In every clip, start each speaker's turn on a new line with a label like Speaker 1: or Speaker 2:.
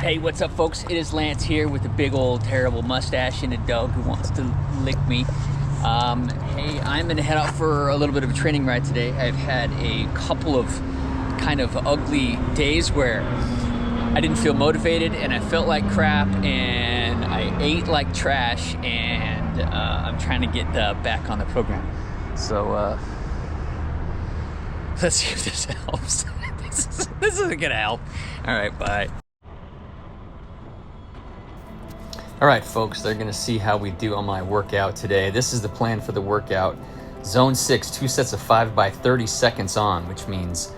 Speaker 1: Hey, what's up, folks? It is Lance here with a big old terrible mustache and a dog who wants to lick me. Hey, I'm gonna head out for a little bit of a training ride today. I've had a couple of kind of ugly days where I didn't feel motivated and I felt like crap and I ate like trash, and I'm trying to get back on the program. So let's see if this helps. This isn't gonna help. All right, bye. All right, folks, they're gonna see how we do on my workout today. This is the plan for the workout. Zone 6, 2 sets of 5 by 30 seconds on, which means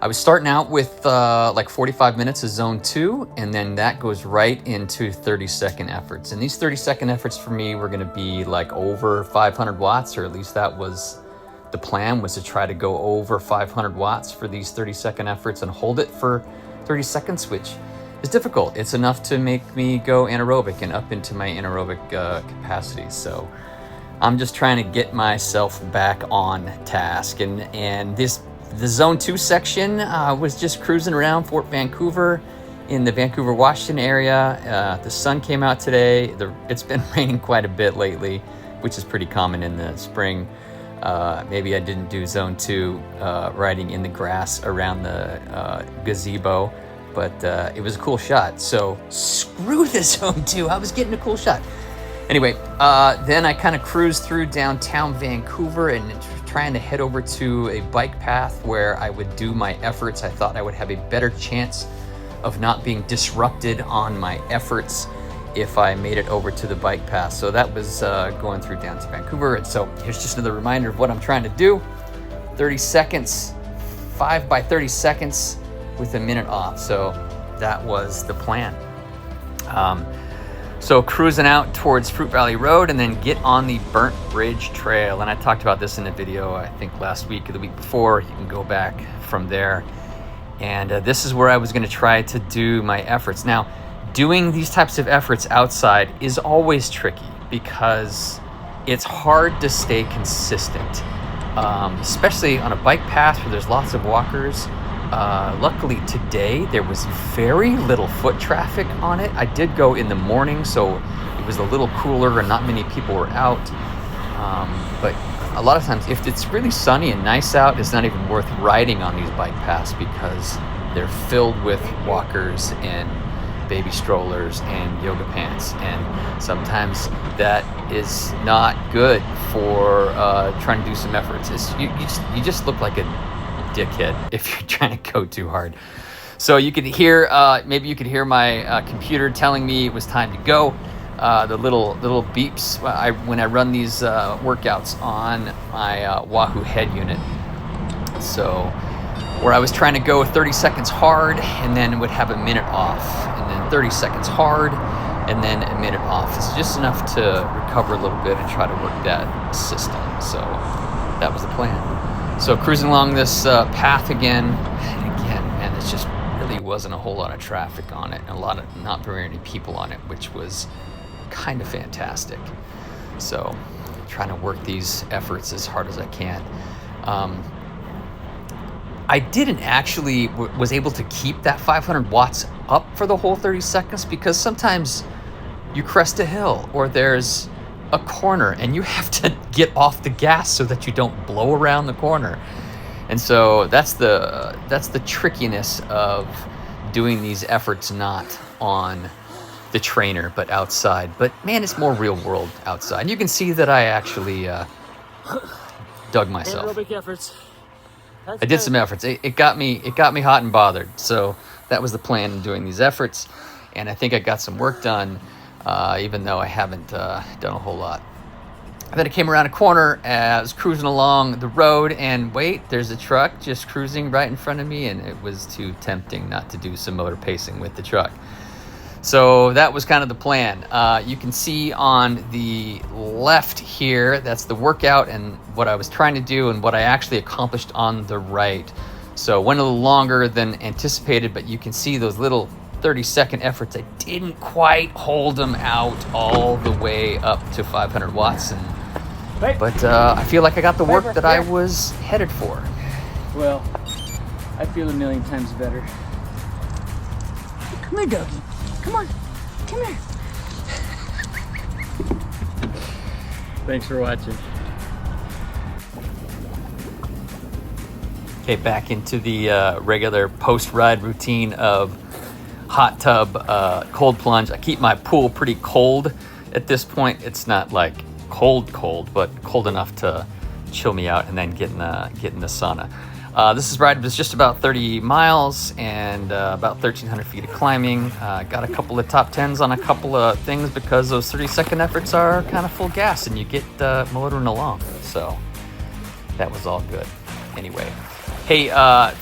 Speaker 1: I was starting out with like 45 minutes of zone 2, and then that goes right into 30-second efforts. And these 30-second efforts for me were gonna be like over 500 watts, or at least that was the plan, was to try to go over 500 watts for these 30-second efforts and hold it for 30 seconds, which is difficult. It's enough to make me go anaerobic and up into my anaerobic capacity. So I'm just trying to get myself back on task. And the zone 2 section was just cruising around Fort Vancouver in the Vancouver, Washington area. The sun came out today. It's been raining quite a bit lately, which is pretty common in the spring. Maybe I didn't do zone 2 riding in the grass around the gazebo, but it was a cool shot. So screw the zone 2. I was getting a cool shot. Anyway, then I kind of cruised through downtown Vancouver and trying to head over to a bike path where I would do my efforts. I thought I would have a better chance of not being disrupted on my efforts if I made it over to the bike path. So that was going through downtown Vancouver. And so here's just another reminder of what I'm trying to do. 30 seconds, 5 by 30 seconds with a minute off. So that was the plan. So cruising out towards Fruit Valley Road and then get on the Burnt Bridge Trail. And I talked about this in a video, I think last week or the week before. You can go back from there. And this is where I was gonna try to do my efforts. Now, doing these types of efforts outside is always tricky because it's hard to stay consistent, especially on a bike path where there's lots of walkers. Luckily today there was very little foot traffic on it. I did go in the morning, so it was a little cooler and not many people were out. But a lot of times if it's really sunny and nice out, it's not even worth riding on these bike paths because they're filled with walkers and baby strollers and yoga pants, and sometimes that is not good for trying to do some efforts. You just look like a dickhead if you're trying to go too hard. So you could hear, maybe you could hear my computer telling me it was time to go. The little beeps when I run these workouts on my Wahoo head unit. So where I was trying to go 30 seconds hard and then would have a minute off, and then 30 seconds hard and then a minute off. It's just enough to recover a little bit and try to work that system. So that was the plan. So cruising along this path again, and it just really wasn't a whole lot of traffic on it, and not very many people on it, which was kind of fantastic. So trying to work these efforts as hard as I can. I didn't actually was able to keep that 500 watts up for the whole 30 seconds because sometimes you crest a hill or there's a corner and you have to get off the gas so that you don't blow around the corner. And so that's the trickiness of doing these efforts not on the trainer but outside. But man, it's more real world outside. And you can see that I actually dug myself.
Speaker 2: Aerobic efforts.
Speaker 1: I did some efforts. It got me hot and bothered. So that was the plan in doing these efforts, and I think I got some work done, even though I haven't done a whole lot. And then I came around a corner, I was cruising along the road, and wait, there's a truck just cruising right in front of me, and it was too tempting not to do some motor pacing with the truck. So that was kind of the plan. You can see on the left here, that's the workout and what I was trying to do and what I actually accomplished on the right. So went a little longer than anticipated, but you can see those little 30-second efforts. I didn't quite hold them out all the way up to 500 watts. But I feel like I got the work that I was headed for.
Speaker 2: Well, I feel a million times better.
Speaker 1: Come here, doggy.
Speaker 2: Come on. Come here.
Speaker 1: Thanks for watching. Okay, back into the regular post-ride routine of hot tub, cold plunge. I keep my pool pretty cold at this point. It's not like cold, but cold enough to chill me out, and then get in the sauna. This ride was just about 30 miles and about 1,300 feet of climbing. Got a couple of top 10s on a couple of things because those 30-second efforts are kind of full gas and you get motoring along. So that was all good. Anyway, hey,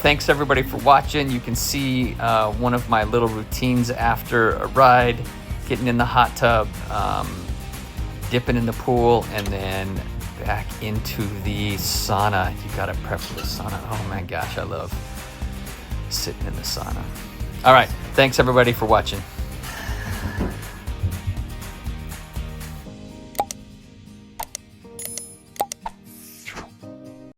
Speaker 1: thanks everybody for watching. You can see one of my little routines after a ride, getting in the hot tub, dipping in the pool, and then back into the sauna. You gotta prep for the sauna. Oh my gosh, I love sitting in the sauna. All right, thanks everybody for watching.